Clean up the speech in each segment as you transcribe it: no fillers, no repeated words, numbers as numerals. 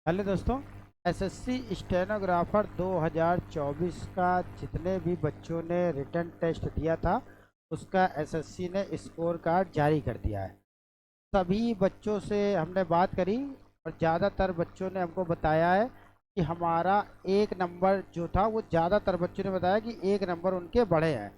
Hello दोस्तों। SSC stenographer 2024 का जितने भी बच्चों ने रिटन टेस्ट दिया था उसका एसएससी ने स्कोर कार्ड जारी कर दिया है। सभी बच्चों से हमने बात करी और ज़्यादातर बच्चों ने हमको बताया है कि हमारा एक नंबर जो था वो ज़्यादातर बच्चों ने बताया कि एक नंबर उनके बढ़े हैं।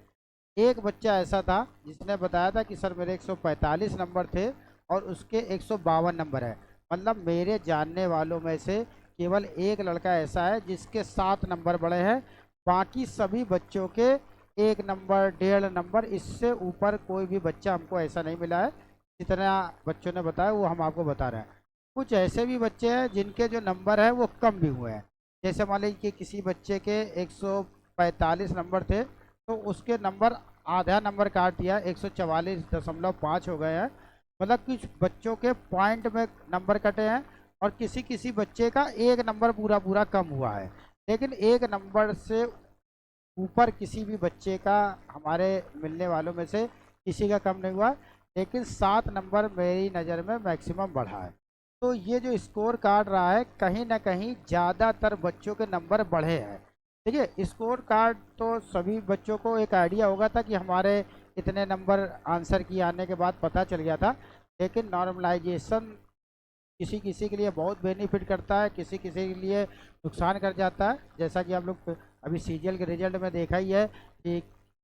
एक बच्चा ऐसा था जिसने बताया था कि सर मेरे 145 नंबर थे और उसके 152 नंबर है। मतलब मेरे जानने वालों में से केवल एक लड़का ऐसा है जिसके 7 नंबर बढ़े हैं। बाकी सभी बच्चों के 1 नंबर 1.5 नंबर इससे ऊपर कोई भी बच्चा हमको ऐसा नहीं मिला है। जितना बच्चों ने बताया वो हम आपको बता रहे हैं। कुछ ऐसे भी बच्चे हैं जिनके जो नंबर है वो कम भी हुए हैं। जैसे मान लीजिए कि किसी बच्चे के 145 नंबर थे तो उसके नंबर आधा नंबर काट दिया, 144.5 हो गए हैं। मतलब कुछ बच्चों के पॉइंट में नंबर कटे हैं और किसी किसी बच्चे का एक नंबर पूरा पूरा कम हुआ है। लेकिन एक नंबर से ऊपर किसी भी बच्चे का हमारे मिलने वालों में से किसी का कम नहीं हुआ। लेकिन 7 नंबर मेरी नज़र में मैक्सिमम बढ़ा है। तो ये जो स्कोर कार्ड रहा है कहीं ना कहीं ज़्यादातर बच्चों के नंबर बढ़े हैं। देखिए स्कोर कार्ड तो सभी बच्चों को एक आइडिया होगा था कि हमारे इतने नंबर आंसर की आने के बाद पता चल गया था। लेकिन नॉर्मलाइजेशन किसी किसी के लिए बहुत बेनिफिट करता है, किसी किसी के लिए नुकसान कर जाता है। जैसा कि आप लोग अभी सीजीएल के रिजल्ट में देखा ही है कि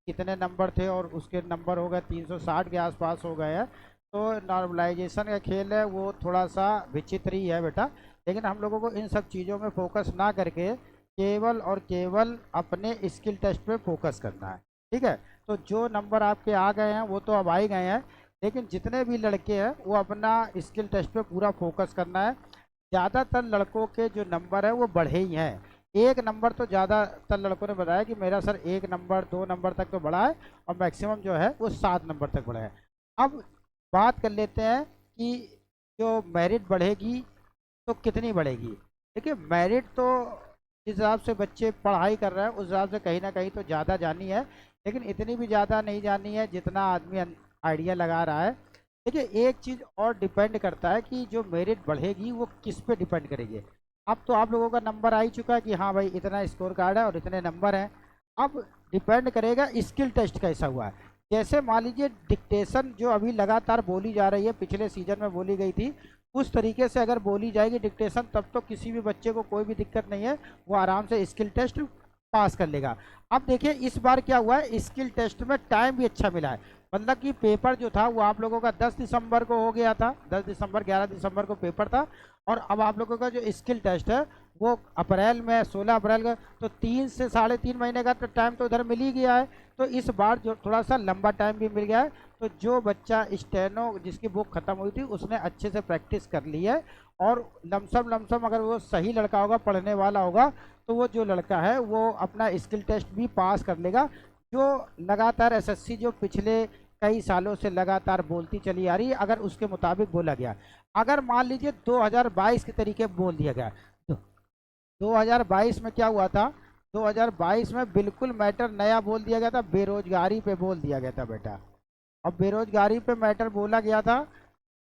कितने नंबर थे और उसके नंबर हो गए 360 के आसपास हो गए हैं। तो नॉर्मलाइजेशन का खेल है वो थोड़ा सा विचित्र ही है बेटा। लेकिन हम लोगों को इन सब चीज़ों में फोकस ना करके केवल और केवल अपने स्किल टेस्ट पे फोकस करना है। ठीक है। तो जो नंबर आपके आ गए हैं वो तो अब आ ही गए हैं। लेकिन जितने भी लड़के हैं वो अपना स्किल टेस्ट पे पूरा फोकस करना है। ज़्यादातर लड़कों के जो नंबर है वो बढ़े ही हैं। एक नंबर तो ज़्यादातर लड़कों ने बताया कि मेरा सर 1 नंबर 2 नंबर तक तो बढ़ा है और मैक्सिमम जो है वो 7 नंबर तक बढ़ा है। अब बात कर लेते हैं कि जो मेरिट बढ़ेगी तो कितनी बढ़ेगी। देखिए मेरिट तो जिस हिसाब से बच्चे पढ़ाई कर रहे हैं उस हिसाब से कहीं ना कहीं तो ज़्यादा जानी है। लेकिन इतनी भी ज़्यादा नहीं जानी है जितना आदमी आइडिया लगा रहा है। देखिए एक चीज़ और डिपेंड करता है कि जो मेरिट बढ़ेगी वो किस पे डिपेंड करेगी। अब तो आप लोगों का नंबर आ ही चुका है कि हाँ भाई इतना स्कोर कार्ड है और इतने नंबर हैं। अब डिपेंड करेगा स्किल टेस्ट कैसा हुआ है। जैसे मान लीजिए डिक्टेशन जो अभी लगातार बोली जा रही है, पिछले सीजन में बोली गई थी, उस तरीके से अगर बोली जाएगी डिक्टेशन तब तो किसी भी बच्चे को कोई भी दिक्कत नहीं है, वो आराम से स्किल टेस्ट पास कर लेगा। अब देखिए इस बार क्या हुआ है, स्किल टेस्ट में टाइम भी अच्छा मिला है। मतलब कि पेपर जो था वो आप लोगों का 10 दिसंबर को हो गया था, 10 दिसंबर 11 दिसंबर को पेपर था। और अब आप लोगों का जो स्किल टेस्ट है वो अप्रैल में 16 अप्रैल का, तो 3 से 3.5 महीने का तो टाइम तो उधर मिल ही गया है। तो इस बार जो थोड़ा सा लंबा टाइम भी मिल गया है। तो जो बच्चा स्टेनो जिसकी बुक खत्म हुई थी उसने अच्छे से प्रैक्टिस कर ली है और लमसम लमसम अगर वो सही लड़का होगा, पढ़ने वाला होगा, तो वो जो लड़का है वो अपना स्किल टेस्ट भी पास कर लेगा। जो लगातार एसएससी जो पिछले कई सालों से लगातार बोलती चली आ रही है अगर उसके मुताबिक बोला गया, अगर मान लीजिए 2022 के तरीके बोल दिया गया तो 2022 में क्या हुआ था, 2022 में बिल्कुल मैटर नया बोल दिया गया था, बेरोजगारी पे बोल दिया गया था बेटा। अब बेरोजगारी पे मैटर बोला गया था,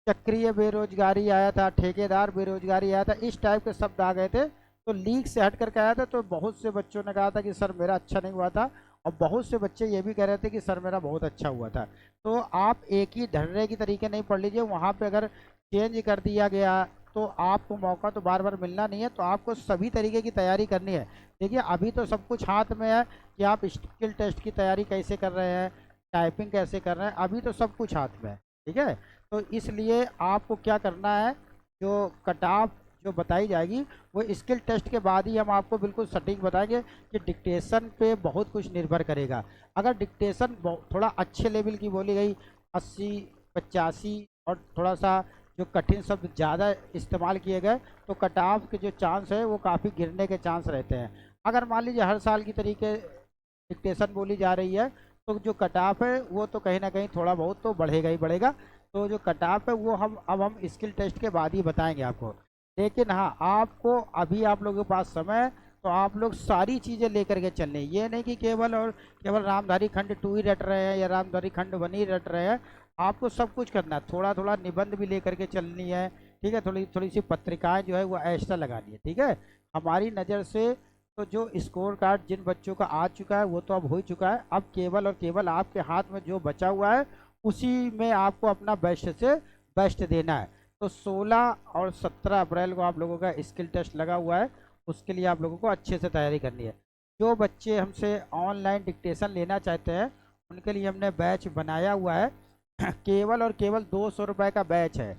चक्रीय बेरोजगारी आया था, ठेकेदार बेरोजगारी आया था, इस टाइप के शब्द आ गए थे। तो लीक से हट करके आया था। तो बहुत से बच्चों ने कहा था कि सर मेरा अच्छा नहीं हुआ था और बहुत से बच्चे ये भी कह रहे थे कि सर मेरा बहुत अच्छा हुआ था। तो आप एक ही ढर्रे की तरीके नहीं पढ़ लीजिए, वहाँ पे अगर चेंज कर दिया गया तो आपको मौका तो बार बार मिलना नहीं है। तो आपको सभी तरीके की तैयारी करनी है। देखिए अभी तो सब कुछ हाथ में है कि आप स्किल टेस्ट की तैयारी कैसे कर रहे हैं, टाइपिंग कैसे कर रहे हैं, अभी तो सब कुछ हाथ में है। ठीक है। तो इसलिए आपको क्या करना है, जो कट ऑफ जो बताई जाएगी वो स्किल टेस्ट के बाद ही हम आपको बिल्कुल सटीक बताएंगे कि डिक्टेशन पे बहुत कुछ निर्भर करेगा। अगर डिक्टेशन थोड़ा अच्छे लेवल की बोली गई, 80 85 और थोड़ा सा जो कठिन शब्द ज़्यादा इस्तेमाल किए गए तो कट ऑफ के जो चांस है वो काफ़ी गिरने के चांस रहते हैं। अगर मान लीजिए हर साल की तरीके डिक्टेशन बोली जा रही है तो जो कट ऑफ है वो तो कहीं ना कहीं थोड़ा बहुत तो बढ़ेगा ही बढ़ेगा। तो जो कट ऑफ है वो हम स्किल टेस्ट के बाद ही बताएंगे आपको। लेकिन हाँ आपको अभी आप लोगों के पास समय है तो आप लोग सारी चीज़ें लेकर के चलने, ये नहीं कि केवल और केवल रामधारी खंड 2 ही रट रहे हैं या रामधारी खंड 1 ही रट रहे हैं। आपको सब कुछ करना है, थोड़ा थोड़ा निबंध भी लेकर के चलनी है, ठीक है, थोड़ी थोड़ी सी पत्रिकाएं जो है वो एक्स्ट्रा लगानी है। ठीक है, हमारी नज़र से तो जो स्कोर कार्ड जिन बच्चों का आ चुका है वो तो अब हो ही चुका है। अब केवल और केवल आपके हाथ में जो बचा हुआ है उसी में आपको अपना बेस्ट से बेस्ट देना है। तो 16 और 17 अप्रैल को आप लोगों का स्किल टेस्ट लगा हुआ है, उसके लिए आप लोगों को अच्छे से तैयारी करनी है। जो बच्चे हमसे ऑनलाइन डिक्टेशन लेना चाहते हैं उनके लिए हमने बैच बनाया हुआ है। केवल और केवल 200 रुपये का बैच है,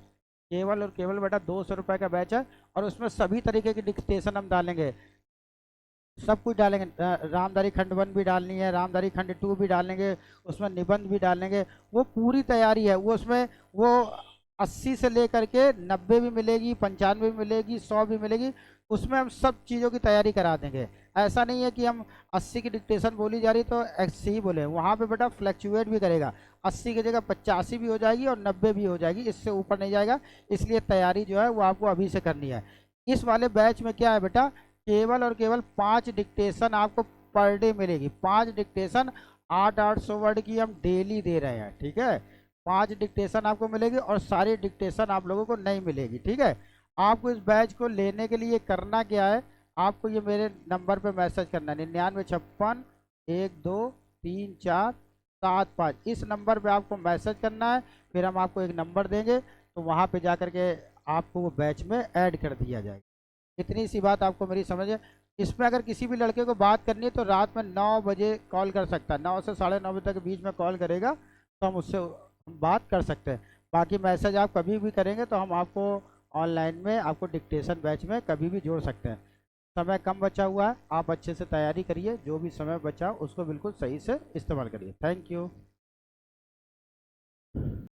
केवल और केवल बेटा 200 रुपये का बैच है। और उसमें सभी तरीके की डिक्टेशन हम डालेंगे, सब कुछ डालेंगे। रामधारी खंड 1 भी डालनी है, रामधारी खंड 2 भी डालेंगे, उसमें निबंध भी डालेंगे। वो पूरी तैयारी है, वो उसमें वो 80 से लेकर के 90 भी मिलेगी, 95 भी मिलेगी, 100 भी मिलेगी। उसमें हम सब चीज़ों की तैयारी करा देंगे। ऐसा नहीं है कि हम 80 की डिक्टेशन बोली जा रही तो 80 ही बोले, वहाँ पे बेटा फ्लैक्चुएट भी करेगा। 80 की जगह 85 भी हो जाएगी और 90 भी हो जाएगी, इससे ऊपर नहीं जाएगा। इसलिए तैयारी जो है वो आपको अभी से करनी है। इस वाले बैच में क्या है बेटा, केवल और केवल 5 डिक्टेशन आपको पर डे मिलेगी। 5 डिक्टेशन 800 वर्ड की हम डेली दे रहे हैं। ठीक है, 5 डिक्टेशन आपको मिलेगी और सारी डिक्टेशन आप लोगों को नहीं मिलेगी। ठीक है, आपको इस बैच को लेने के लिए करना क्या है, आपको ये मेरे नंबर पे मैसेज करना है 9956123475। इस नंबर पे आपको मैसेज करना है, फिर हम आपको एक नंबर देंगे तो वहाँ पे जा कर के आपको वो बैच में ऐड कर दिया जाएगा। इतनी सी बात आपको मेरी समझ है। इसमें अगर किसी भी लड़के को बात करनी है तो रात में 9 बजे कॉल कर सकता है, 9 से 9:30 बजे तक के बीच में कॉल करेगा तो हम उससे बात कर सकते हैं। बाकी मैसेज आप कभी भी करेंगे तो हम आपको ऑनलाइन में आपको डिक्टेशन बैच में कभी भी जोड़ सकते हैं। समय कम बचा हुआ है, आप अच्छे से तैयारी करिए, जो भी समय बचा उसको बिल्कुल सही से इस्तेमाल करिए। Thank you.